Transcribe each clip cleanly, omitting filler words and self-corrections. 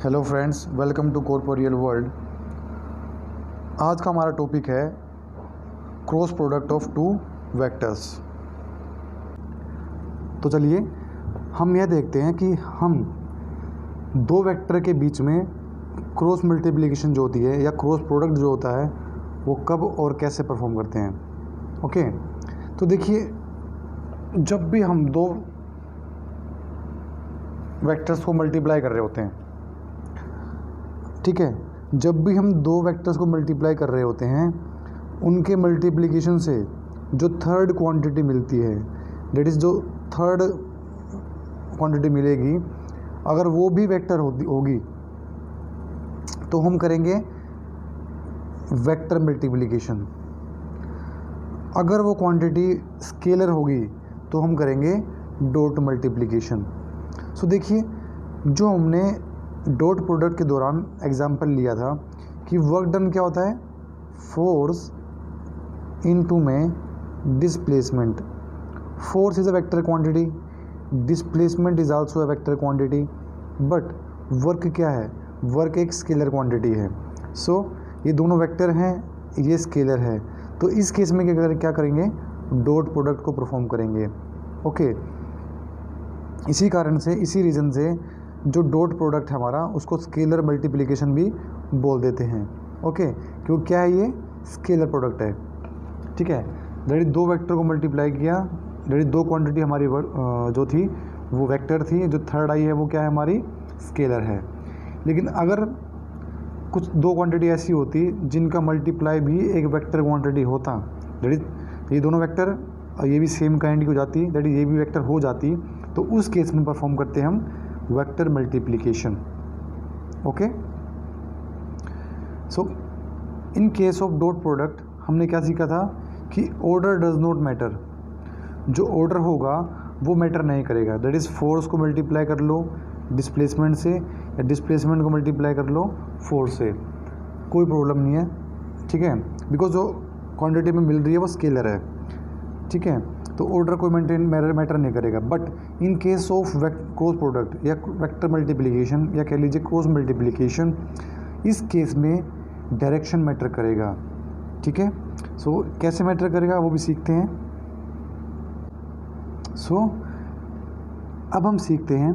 Hello friends, welcome to corporeal world. आज का हमारा टॉपिक है cross product of two vectors. तो चलिए हम यह देखते हैं कि हम दो वेक्टर के बीच में क्रॉस मल्टीप्लिकेशन जो होती है या क्रॉस प्रोडक्ट जो होता है वो कब और कैसे परफॉर्म करते हैं। ओके, तो देखिए, जब भी हम दो वेक्टर्स को मल्टीप्लाई कर रहे होते हैं, ठीक है, जब भी हम दो वेक्टर्स को मल्टीप्लाई कर रहे होते हैं, उनके मल्टीप्लिकेशन से जो थर्ड क्वांटिटी मिलती है, डेट इज़ जो थर्ड क्वांटिटी मिलेगी, अगर वो भी वेक्टर होगी तो हम करेंगे वेक्टर मल्टीप्लिकेशन। अगर वो क्वांटिटी स्केलर होगी तो हम करेंगे डॉट मल्टीप्लिकेशन। सो देखिए, जो हमने डॉट प्रोडक्ट के दौरान एग्जाम्पल लिया था कि वर्क डन क्या होता है, फोर्स इनटू में displacement. Force is a vector quantity, displacement is also a vector quantity, but work क्या है, वर्क एक स्केलर क्वांटिटी है। सो ये दोनों वेक्टर हैं, ये स्केलर है, तो इस केस में क्या करेंगे, डॉट प्रोडक्ट को परफॉर्म करेंगे। ओके, इसी कारण से, इसी रीज़न से जो डॉट प्रोडक्ट है हमारा, उसको स्केलर मल्टीप्लिकेशन भी बोल देते हैं। ओके, क्योंकि क्या है, ये स्केलर प्रोडक्ट है। ठीक है, डेट दो वेक्टर को मल्टीप्लाई किया, डेट दो क्वांटिटी हमारी जो थी वो वेक्टर थी, जो थर्ड आई है वो क्या है, हमारी स्केलर है। लेकिन अगर कुछ दो क्वांटिटी ऐसी होती जिनका मल्टीप्लाई भी एक वेक्टर क्वांटिटी होता, डेट इज ये दोनों वेक्टर और ये भी सेम काइंड की हो जाती, डेट इज ये भी वेक्टर हो जाती, तो उस केस में परफॉर्म करते हैं हम vector multiplication. Okay, so in case of dot product हमने क्या सीखा था कि ऑर्डर डज नॉट मैटर। जो ऑर्डर होगा वो मैटर नहीं करेगा, दैट इज़ फोर्स को मल्टीप्लाई कर लो डिस्प्लेसमेंट से या डिस्प्लेसमेंट को मल्टीप्लाई कर लो फोर्स से, कोई प्रॉब्लम नहीं है। ठीक है, बिकॉज जो क्वांटिटी में मिल रही है वो स्केलर है। ठीक है, तो ऑर्डर कोई मैटर नहीं करेगा। But in case of cross product या वेक्टर मल्टीप्लिकेशन या कह लीजिए क्रॉस मल्टीप्लिकेशन, इस केस में डायरेक्शन मैटर करेगा। ठीक है, सो कैसे मैटर करेगा वो भी सीखते हैं। सो अब हम सीखते हैं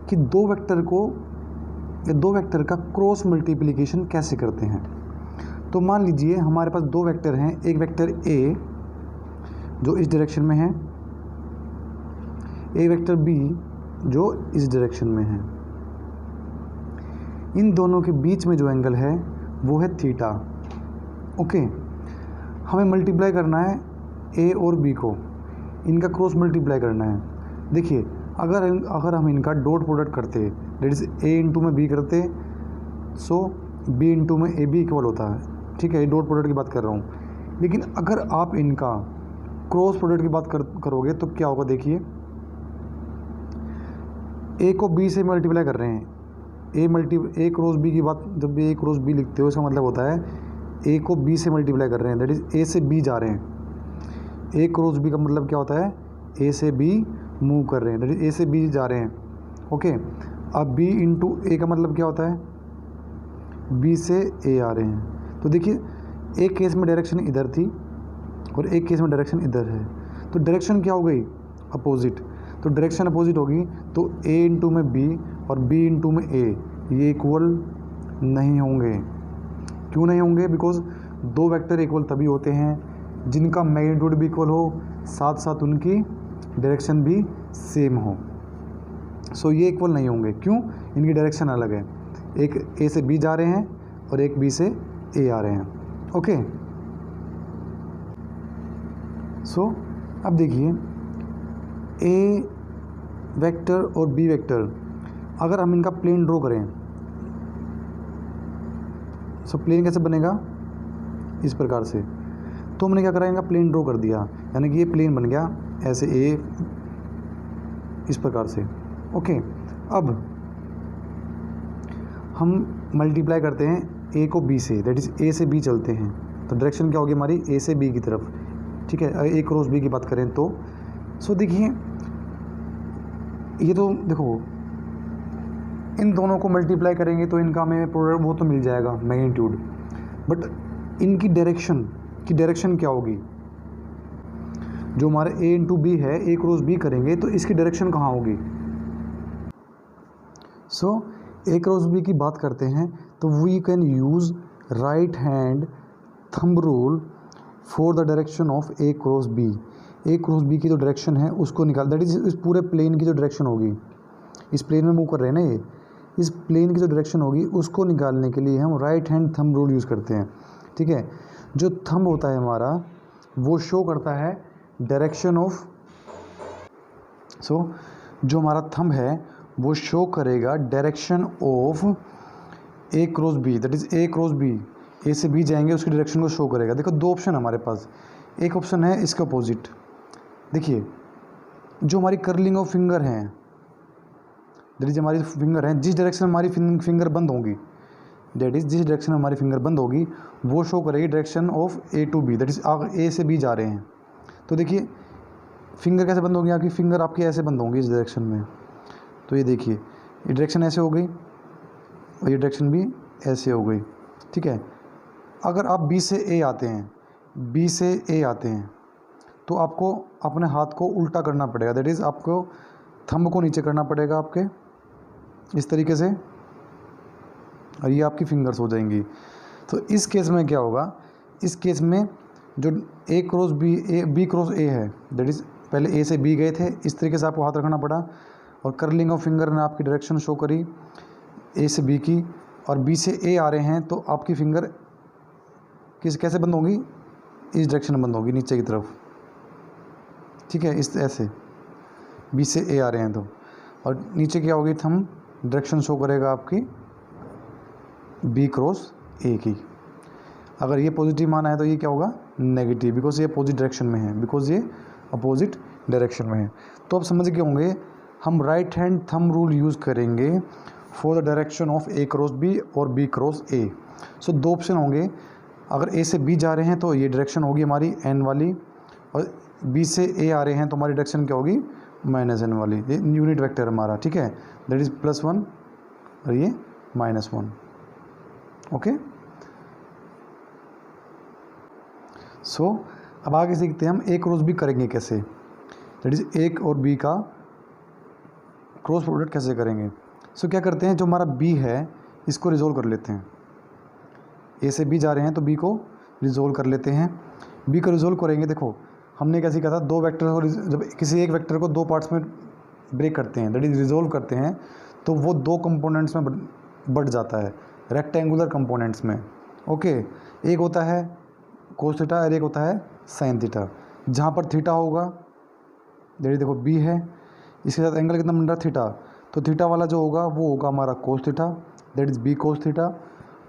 कि दो वेक्टर को या दो वेक्टर का क्रॉस मल्टीप्लिकेशन कैसे करते हैं। तो मान लीजिए हमारे पास दो वेक्टर हैं, एक वेक्टर ए जो इस डायरेक्शन में है, एक वेक्टर बी जो इस डायरेक्शन में है। इन दोनों के बीच में जो एंगल है वो है थीटा। ओके, हमें मल्टीप्लाई करना है ए और बी को, इनका क्रॉस मल्टीप्लाई करना है। देखिए, अगर हम इनका डॉट प्रोडक्ट करते, डेट इज ए इंटू में बी करते, सो बी इंटू में ए बी इक्वल होता है। ठीक है, ये डॉट प्रोडक्ट की बात कर रहा हूँ। लेकिन अगर आप इनका क्रॉस प्रोडक्ट की बात करोगे तो क्या होगा, देखिए, ए को बी से मल्टीप्लाई कर रहे हैं, ए क्रॉस बी की बात, जब भी ए क्रॉस बी लिखते हो इसका मतलब होता है ए को बी से मल्टीप्लाई कर रहे हैं, दैट इज ए से बी जा रहे हैं। ए क्रॉस बी का मतलब क्या होता है, ए से बी मूव कर रहे हैं, दैट इज ए से बी जा रहे हैं। ओके, अब बी इंटू ए का मतलब क्या होता है, बी से ए आ रहे हैं। तो देखिए, एक केस में डायरेक्शन इधर थी और एक केस में डायरेक्शन इधर है, तो डायरेक्शन क्या हो गई, अपोजिट। तो डायरेक्शन अपोजिट होगी तो ए इंटू में बी और बी इंटू में ए ये इक्वल नहीं होंगे। क्यों नहीं होंगे, बिकॉज दो वेक्टर इक्वल तभी होते हैं जिनका मैग्नीट्यूड भी इक्वल हो, साथ साथ उनकी डायरेक्शन भी सेम हो। सो ये इक्वल नहीं होंगे, क्यों, इनकी डायरेक्शन अलग है, एक ए से बी जा रहे हैं और एक बी से ए आ रहे हैं। ओके, सो अब देखिए, ए वेक्टर और बी वेक्टर अगर हम इनका प्लेन ड्रॉ करें, सो प्लेन कैसे बनेगा, इस प्रकार से। तो हमने क्या करा, इनका प्लेन ड्रॉ कर दिया, यानी कि ये प्लेन बन गया ऐसे, ए इस प्रकार से। ओके, अब हम मल्टीप्लाई करते हैं ए को बी से, दैट इज ए से बी चलते हैं, तो डायरेक्शन क्या होगी हमारी, ए से बी की तरफ। ठीक है, ए क्रॉस बी की बात करें तो सो देखिए, ये तो देखो इन दोनों को मल्टीप्लाई करेंगे तो इनका हमें प्रोडक्ट वो तो मिल जाएगा मैग्नीट्यूड, बट इनकी डायरेक्शन क्या होगी? जो हमारे ए इंटू बी है, ए क्रॉस बी करेंगे तो इसकी डायरेक्शन कहाँ होगी? सो ए क्रॉस बी की बात करते हैं तो we can use right hand thumb rule for the direction of A cross B. A cross B की जो डायरेक्शन है उसको निकाल, दैट इज इस पूरे प्लेन की जो डायरेक्शन होगी, इस प्लेन में मूव कर रहे हैं ना ये, इस प्लेन की जो डायरेक्शन होगी उसको निकालने के लिए हम right hand thumb rule use करते हैं। ठीक है, जो थंब होता है हमारा वो शो करता है डायरेक्शन ऑफ, जो हमारा थंब है वो शो करेगा direction of A cross B, that is A cross B, A से बी जाएंगे उसकी डायरेक्शन को शो करेगा। देखो दो ऑप्शन हमारे पास, एक ऑप्शन है इसका अपोजिट, देखिए जो हमारी कर्लिंग ऑफ फिंगर हैं, दैट इज हमारी फिंगर है जिस डायरेक्शन में हमारी फिंगर बंद होंगी, दैट इज जिस डायरेक्शन में हमारी फिंगर बंद होगी वो शो करेगी direction of A to B, that is A से बी जा रहे हैं। तो देखिए फिंगर कैसे बंद होगी, आपकी फिंगर आपकी ऐसे बंद होंगी इस डायरेक्शन में, तो ये देखिए ये डायरेक्शन ऐसे हो गई और ये डायरेक्शन भी ऐसे हो गई। ठीक है, अगर आप बी से ए आते हैं, बी से ए आते हैं तो आपको अपने हाथ को उल्टा करना पड़ेगा, दैट इज़ आपको थंब को नीचे करना पड़ेगा आपके इस तरीके से, और ये आपकी फिंगर्स हो जाएंगी। तो इस केस में क्या होगा, इस केस में जो A cross B, A B cross A है, दैट इज़ पहले ए से बी गए थे, इस तरीके से आपको हाथ रखना पड़ा और कर्लिंग ऑफ फिंगर ने आपकी डायरेक्शन शो करी ए से बी की, और बी से ए आ रहे हैं तो आपकी फिंगर कैसे बंद होगी, इस डायरेक्शन में बंद होगी नीचे की तरफ। ठीक है, इस ऐसे बी से ए आ रहे हैं तो, और नीचे क्या होगी, थंब डायरेक्शन शो करेगा आपकी बी क्रॉस ए की। अगर ये पॉजिटिव मान आए तो ये क्या होगा, नेगेटिव, बिकॉज ये अपोजिट डायरेक्शन में है, बिकॉज ये अपोजिट डायरेक्शन में है। तो आप समझ गए होंगे हम right hand thumb rule use करेंगे for the direction of A cross B और बी क्रॉस ए। सो दो ऑप्शन होंगे, अगर ए से बी जा रहे हैं तो ये डायरेक्शन होगी हमारी एन वाली, और बी से ए आ रहे हैं तो हमारी डायरेक्शन क्या होगी, माइनस एन वाली। ये यूनिट वेक्टर हमारा, ठीक है, दैट इज़ +1 और ये -1। ओके, सो अब आगे सीखते हैं हम ए क्रॉस बी करेंगे कैसे, दैट इज़ ए और बी का क्रॉस प्रोडक्ट कैसे करेंगे। सो क्या करते हैं, जो हमारा बी है इसको रिजोल्व कर लेते हैं, ए से बी जा रहे हैं तो बी को रिजोल्व कर लेते हैं। बी को रिजोल्व करेंगे, देखो हमने क्या सीखा था, दो वेक्टर को जब किसी एक वेक्टर को दो पार्ट्स में ब्रेक करते हैं, दैट इज़ रिजोल्व करते हैं, तो वो दो कंपोनेंट्स में बढ़ जाता है, रेक्टेंगुलर कंपोनेंट्स में। ओके, एक होता है कोस थीटा और एक होता है साइन थीटा। जहाँ पर थीटा होगा, दैट इज देखो बी है, इसके साथ एंगल कितना बन रहा है, थीटा, तो थीटा वाला जो होगा वो होगा हमारा cos theta, that is B cos theta,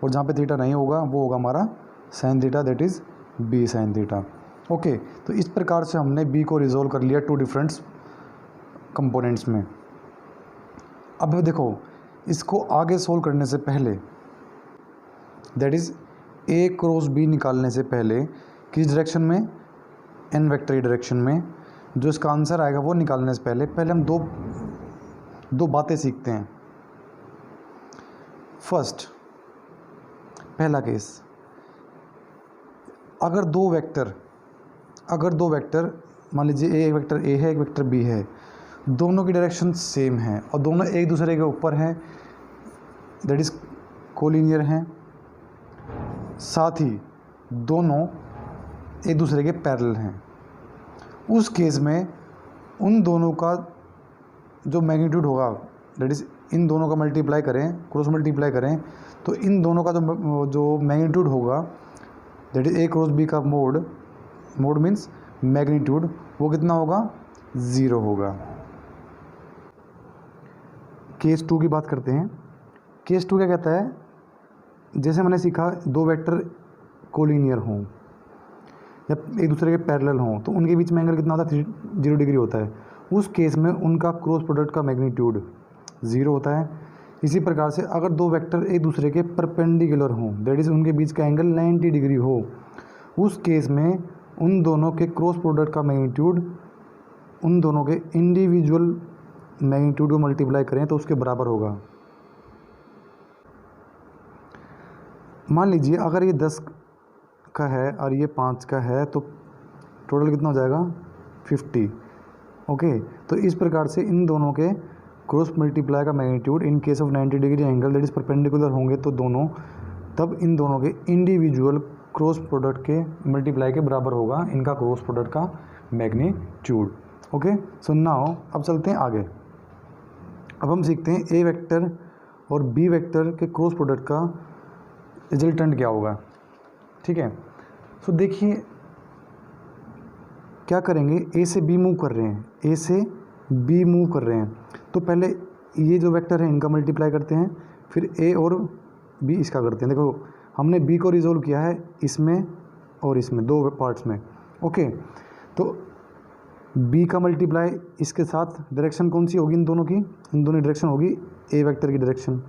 और जहाँ पे थीटा नहीं होगा वो होगा हमारा sine theta, that is B sine theta. Okay, तो इस प्रकार से हमने बी को रिजोल्व कर लिया टू डिफरेंट कंपोनेंट्स में। अब देखो इसको आगे सोल्व करने से पहले, that is A cross B निकालने से पहले किस डायरेक्शन में, एन वेक्टर डायरेक्शन में, जो इसका आंसर आएगा वो निकालने से पहले हम दो बातें सीखते हैं। फर्स्ट, पहला केस, अगर दो वेक्टर मान लीजिए एक वेक्टर ए है एक वेक्टर बी है, दोनों की डायरेक्शन सेम है और दोनों एक दूसरे के ऊपर हैं, दैट इज़ कोलिनियर हैं, साथ ही दोनों एक दूसरे के पैरेलल हैं, उस केस में उन दोनों का जो मैग्नीट्यूड होगा, दैट इज़ इन दोनों का मल्टीप्लाई करें, क्रॉस मल्टीप्लाई करें, तो इन दोनों का जो मैग्नीट्यूड होगा, that is A cross B का मोड मीन्स मैग्नीट्यूड, वो कितना होगा, 0 होगा। केस 2 की बात करते हैं। केस 2 क्या कहता है, जैसे मैंने सीखा दो वेक्टर कोलिनियर हों या एक दूसरे के पैरेलल हों तो उनके बीच में एंगल कितना होता है, 0 डिग्री होता है। उस केस में उनका क्रॉस प्रोडक्ट का मैग्नीट्यूड 0 होता है। इसी प्रकार से अगर दो वेक्टर एक दूसरे के परपेंडिकुलर हों, दैट इज़ उनके बीच का एंगल 90 डिग्री हो, उस केस में उन दोनों के क्रॉस प्रोडक्ट का मैग्नीट्यूड उन दोनों के इंडिविजुअल मैग्नीट्यूड को मल्टीप्लाई करें तो उसके बराबर होगा। मान लीजिए अगर ये 10 का है और ये 5 का है तो टोटल कितना हो जाएगा 50। ओके, तो इस प्रकार से इन दोनों के क्रॉस मल्टीप्लाई का magnitude in case of 90 degree angle that is perpendicular होंगे तो दोनों, तब इन दोनों के इंडिविजुअल क्रॉस प्रोडक्ट के मल्टीप्लाई के बराबर होगा इनका क्रॉस प्रोडक्ट का मैग्नीट्यूड। ओके, सो नाउ अब चलते हैं आगे। अब हम सीखते हैं ए वेक्टर और बी वेक्टर के क्रॉस प्रोडक्ट का रिजल्टेंट क्या होगा। ठीक है, सो देखिए क्या करेंगे, ए से बी मूव कर रहे हैं, ए से बी मूव कर रहे हैं, तो पहले ये जो वेक्टर है इनका मल्टीप्लाई करते हैं, फिर ए और बी इसका करते हैं। देखो हमने बी को रिजोल्व किया है इसमें और इसमें, दो पार्ट्स में। ओके, तो बी का मल्टीप्लाई इसके साथ डायरेक्शन कौन सी होगी इन दोनों की, इन दोनों की डायरेक्शन होगी ए वेक्टर की डायरेक्शन।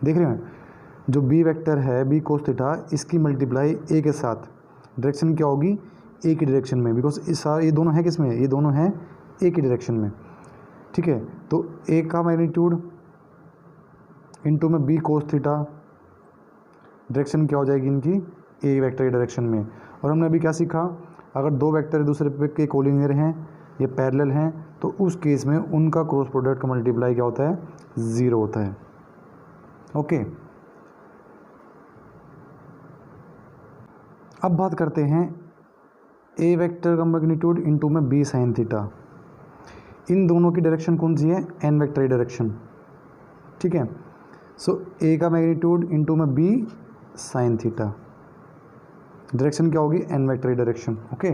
देख रहे हैं, जो बी वेक्टर है बी कोस थीटा, इसकी मल्टीप्लाई ए के साथ डायरेक्शन क्या होगी, ए की डायरेक्शन में, बिकॉज इस ये दोनों है किस में, ये दोनों हैं ए की डायरेक्शन में। ठीक है, तो ए का मैग्नीट्यूड इनटू में बी कोस थीटा, डायरेक्शन क्या हो जाएगी इनकी, ए वेक्टर की डायरेक्शन में। और हमने अभी क्या सीखा, अगर दो वेक्टर एक दूसरे पे के कोलिनियर हैं, ये पैरेलल हैं, तो उस केस में उनका क्रॉस प्रोडक्ट का मल्टीप्लाई क्या होता है, 0 होता है। ओके, अब बात करते हैं ए वेक्टर का मैग्नीट्यूड इनटू में बी साइन थीटा। इन दोनों की डायरेक्शन कौन सी है, एन वेक्टर की डायरेक्शन। ठीक है, सो ए का मैग्नीट्यूड इनटू में बी साइन थीटा, डायरेक्शन क्या होगी, एन वेक्टर की डायरेक्शन। ओके,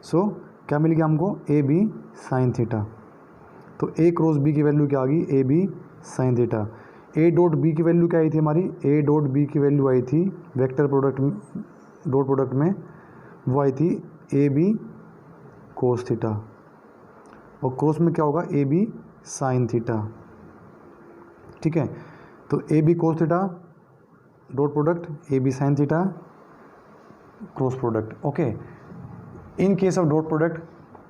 सो क्या मिल गया हमको, ए बी साइन थीटा। तो ए क्रॉस बी की वैल्यू क्या आ गई, A B sine theta. A dot B की वैल्यू क्या आई थी हमारी, ए डॉट बी की वैल्यू आई थी वेक्टर प्रोडक्ट डॉट प्रोडक्ट में, वो आई थी ए बी कोस थीटा, और क्रॉस में क्या होगा, ए बी साइन थीटा। ठीक है, तो A B cos theta dot product A B sine theta cross product. Okay, in case of dot product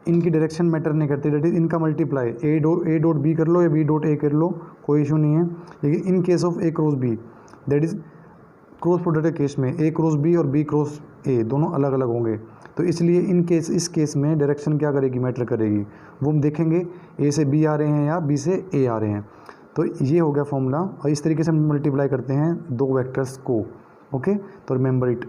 इनकी डायरेक्शन मैटर नहीं करती, दैट इज इनका मल्टीप्लाई ए डॉट बी कर लो या बी डॉट ए कर लो, कोई इशू नहीं है। लेकिन in case of A cross B, that is cross product के केस में ए क्रॉस बी और बी क्रॉस ए दोनों अलग अलग होंगे, तो इसलिए इस केस में डायरेक्शन क्या करेगी, मैटर करेगी। वो हम देखेंगे ए से बी आ रहे हैं या बी से ए आ रहे हैं। तो ये हो गया फॉर्मूला, और इस तरीके से हम मल्टीप्लाई करते हैं दो वेक्टर्स को। ओके, तो रिमेंबर इट।